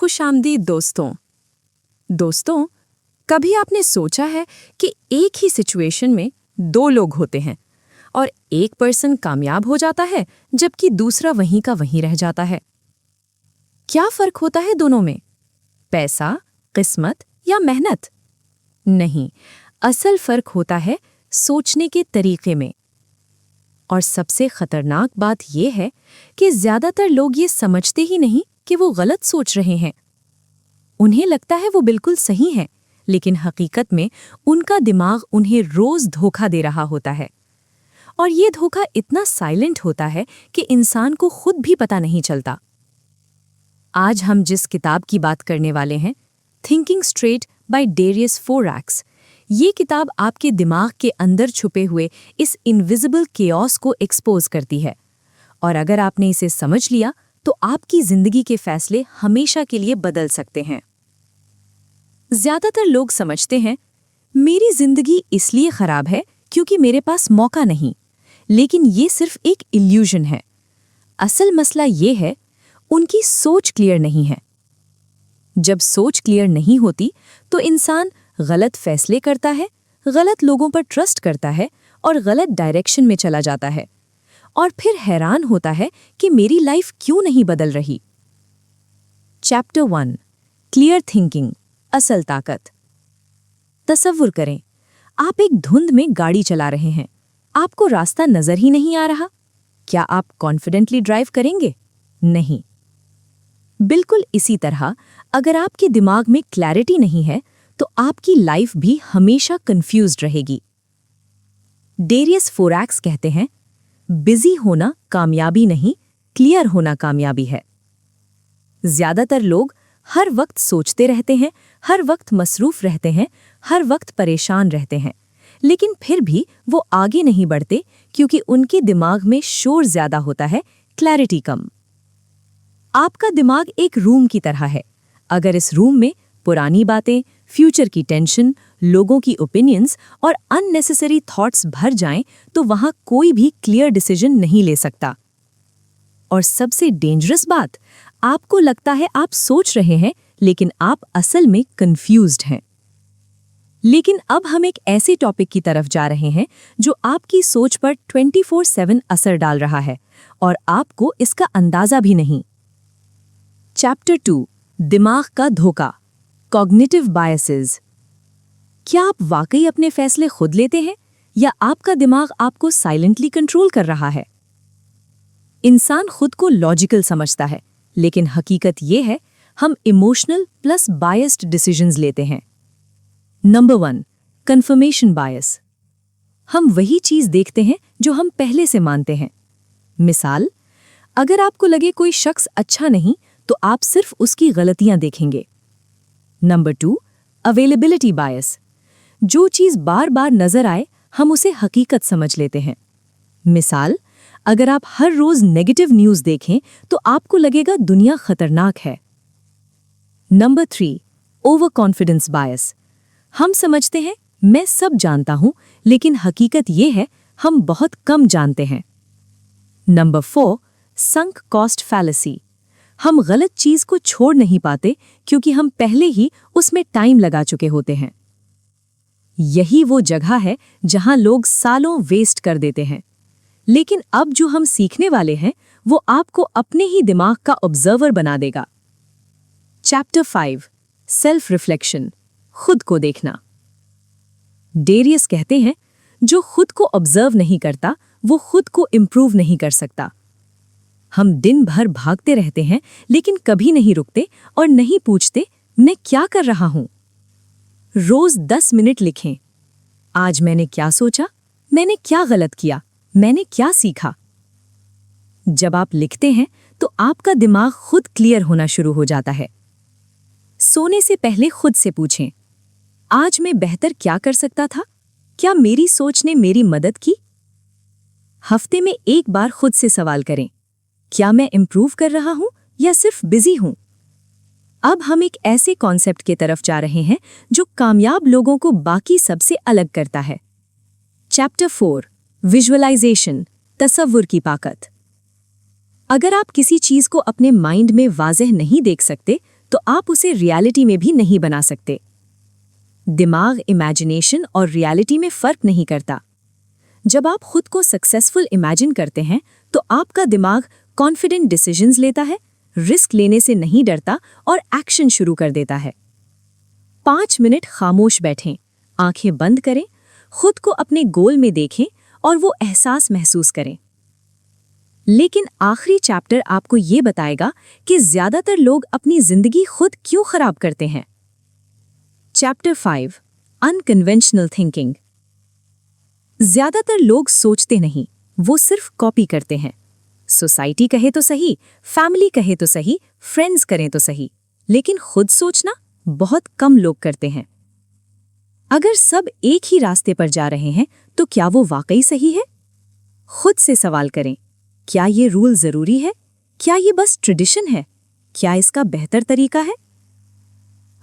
खुशामदीद दोस्तों, कभी आपने सोचा है कि एक ही सिचुएशन में दो लोग होते हैं और एक पर्सन कामयाब हो जाता है जबकि दूसरा वहीं का वहीं रह जाता है। क्या फर्क होता है दोनों में? पैसा, किस्मत या मेहनत? नहीं, असल फर्क होता है सोचने के तरीके में। और सबसे खतरनाक बात यह है कि ज्यादातर लोग ये समझते ही नहीं कि वो गलत सोच रहे हैं। उन्हें लगता है वो बिल्कुल सही है, लेकिन हकीकत में उनका दिमाग उन्हें रोज धोखा दे रहा होता है। और ये धोखा इतना साइलेंट होता है कि इंसान को खुद भी पता नहीं चलता। आज हम जिस किताब की बात करने वाले हैं, थिंकिंग स्ट्रेट बाय डेरियस फोरैक्स, ये किताब आपके दिमाग के अंदर छुपे हुए इस इनविजिबल केओस को एक्सपोज करती है। और अगर आपने इसे समझ लिया तो आपकी जिंदगी के फैसले हमेशा के लिए बदल सकते हैं। ज्यादातर लोग समझते हैं मेरी जिंदगी इसलिए खराब है क्योंकि मेरे पास मौका नहीं, लेकिन ये सिर्फ एक इल्यूजन है। असल मसला ये है उनकी सोच क्लियर नहीं है। जब सोच क्लियर नहीं होती तो इंसान गलत फैसले करता है, गलत लोगों पर ट्रस्ट करता है और गलत डायरेक्शन में चला जाता है, और फिर हैरान होता है कि मेरी लाइफ क्यों नहीं बदल रही। चैप्टर 1, क्लियर थिंकिंग, असल ताकत। तसव्वुर करें, आप एक धुंध में गाड़ी चला रहे हैं, आपको रास्ता नजर ही नहीं आ रहा। क्या आप कॉन्फिडेंटली ड्राइव करेंगे? नहीं। बिल्कुल इसी तरह अगर आपके दिमाग में क्लैरिटी नहीं है तो आपकी लाइफ भी हमेशा कंफ्यूज्ड रहेगी। डेरियस फोरैक्स कहते हैं, बिजी होना कामयाबी नहीं, क्लियर होना कामयाबी है। ज्यादातर लोग हर वक्त सोचते रहते हैं, हर वक्त मसरूफ रहते हैं, हर वक्त परेशान रहते हैं, लेकिन फिर भी वो आगे नहीं बढ़ते क्योंकि उनके दिमाग में शोर ज्यादा होता है, क्लैरिटी कम। आपका दिमाग एक रूम की तरह है। अगर इस रूम में पुरानी बातें, फ्यूचर की टेंशन, लोगों की ओपिनियंस और अननेसेसरी थॉट्स भर जाएं तो वहां कोई भी क्लियर डिसीजन नहीं ले सकता। और सबसे डेंजरस बात, आपको लगता है आप सोच रहे हैं, लेकिन आप असल में कंफ्यूज्ड हैं। लेकिन अब हम एक ऐसे टॉपिक की तरफ जा रहे हैं जो आपकी सोच पर 24/7 असर डाल रहा है और आपको इसका अंदाजा भी नहीं। चैप्टर 2, दिमाग का धोखा, कॉग्निटिव बायसेस। क्या आप वाकई अपने फैसले खुद लेते हैं या आपका दिमाग आपको साइलेंटली कंट्रोल कर रहा है? इंसान खुद को लॉजिकल समझता है, लेकिन हकीकत यह है हम इमोशनल प्लस बायस्ड डिसीजंस लेते हैं। Number 1, confirmation bias. हम वही चीज देखते हैं जो हम पहले से मानते हैं। मिसाल, अगर आपको लगे कोई शख्स अच्छा नहीं तो आप सिर्फ उसकी गलतियां देखेंगे। नंबर 2, अवेलेबिलिटी बायस। जो चीज बार बार नजर आए हम उसे हकीकत समझ लेते हैं। मिसाल, अगर आप हर रोज नेगेटिव न्यूज देखें तो आपको लगेगा दुनिया खतरनाक है। नंबर 3, ओवर कॉन्फिडेंस बायस। हम समझते हैं मैं सब जानता हूं, लेकिन हकीकत यह है हम बहुत कम जानते हैं। Number 4, sunk cost fallacy. हम गलत चीज को छोड़ नहीं पाते क्योंकि हम पहले ही उसमें टाइम लगा चुके होते हैं। यही वो जगह है जहां लोग सालों वेस्ट कर देते हैं। लेकिन अब जो हम सीखने वाले हैं वो आपको अपने ही दिमाग का ऑब्जर्वर बना देगा। चैप्टर 5, सेल्फ रिफ्लेक्शन, खुद को देखना। डेरियस कहते हैं, जो खुद को ऑब्जर्व नहीं करता वो खुद को इंप्रूव नहीं कर सकता। हम दिन भर भागते रहते हैं लेकिन कभी नहीं रुकते और नहीं पूछते मैं क्या कर रहा हूं। रोज 10 मिनट लिखें। आज मैंने क्या सोचा, मैंने क्या गलत किया, मैंने क्या सीखा। जब आप लिखते हैं तो आपका दिमाग खुद क्लियर होना शुरू हो जाता है। सोने से पहले खुद से पूछें, आज मैं बेहतर क्या कर सकता था? क्या मेरी सोच ने मेरी मदद की? हफ्ते में एक बार खुद से सवाल करें, क्या मैं इंप्रूव कर रहा हूं या सिर्फ बिजी हूं? अब हम एक ऐसे कॉन्सेप्ट की तरफ जा रहे हैं जो कामयाब लोगों को बाकी सबसे अलग करता है। चैप्टर 4, विजुअलाइजेशन, तसव्वुर की ताकत। अगर आप किसी चीज को अपने माइंड में वाज़ेह नहीं देख सकते तो आप उसे रियलिटी में भी नहीं बना सकते। दिमाग इमेजिनेशन और रियलिटी में फर्क नहीं करता। जब आप खुद को सक्सेसफुल इमेजिन करते हैं तो आपका दिमाग कॉन्फिडेंट डिसीजंस लेता है, रिस्क लेने से नहीं डरता और एक्शन शुरू कर देता है। 5 मिनट खामोश बैठें, आंखें बंद करें, खुद को अपने गोल में देखें और वो एहसास महसूस करें। लेकिन आखिरी चैप्टर आपको ये बताएगा कि ज्यादातर लोग अपनी जिंदगी खुद क्यों खराब करते हैं। Chapter 5 unconventional thinking. ज्यादातर लोग सोचते नहीं, वो सिर्फ कॉपी करते हैं। सोसाइटी कहे तो सही, फैमिली कहे तो सही, फ्रेंड्स करें तो सही, लेकिन खुद सोचना बहुत कम लोग करते हैं। अगर सब एक ही रास्ते पर जा रहे हैं तो क्या वो वाकई सही है? खुद से सवाल करें, क्या ये रूल जरूरी है? क्या ये बस ट्रेडिशन है? क्या इसका बेहतर तरीका है?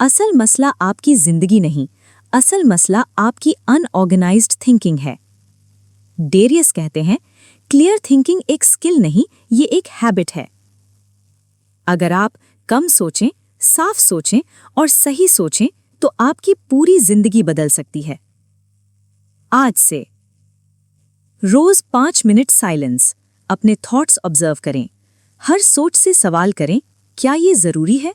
असल मसला आपकी जिंदगी नहीं, असल मसला आपकी अनऑर्गेनाइज्ड थिंकिंग है। डेरियस कहते हैं, क्लियर थिंकिंग एक स्किल नहीं, ये एक हैबिट है। अगर आप कम सोचें, साफ सोचें और सही सोचें तो आपकी पूरी जिंदगी बदल सकती है। आज से रोज 5 मिनट साइलेंस, अपने थॉट्स ऑब्जर्व करें। हर सोच से सवाल करें, क्या ये जरूरी है?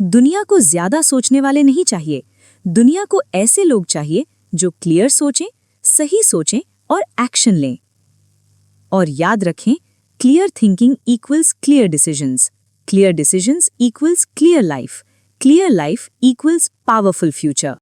दुनिया को ज्यादा सोचने वाले नहीं चाहिए, दुनिया को ऐसे लोग चाहिए जो क्लियर सोचें, सही सोचें और एक्शन लें। और याद रखें, clear thinking equals clear decisions, clear decisions equals clear life, clear life equals powerful future.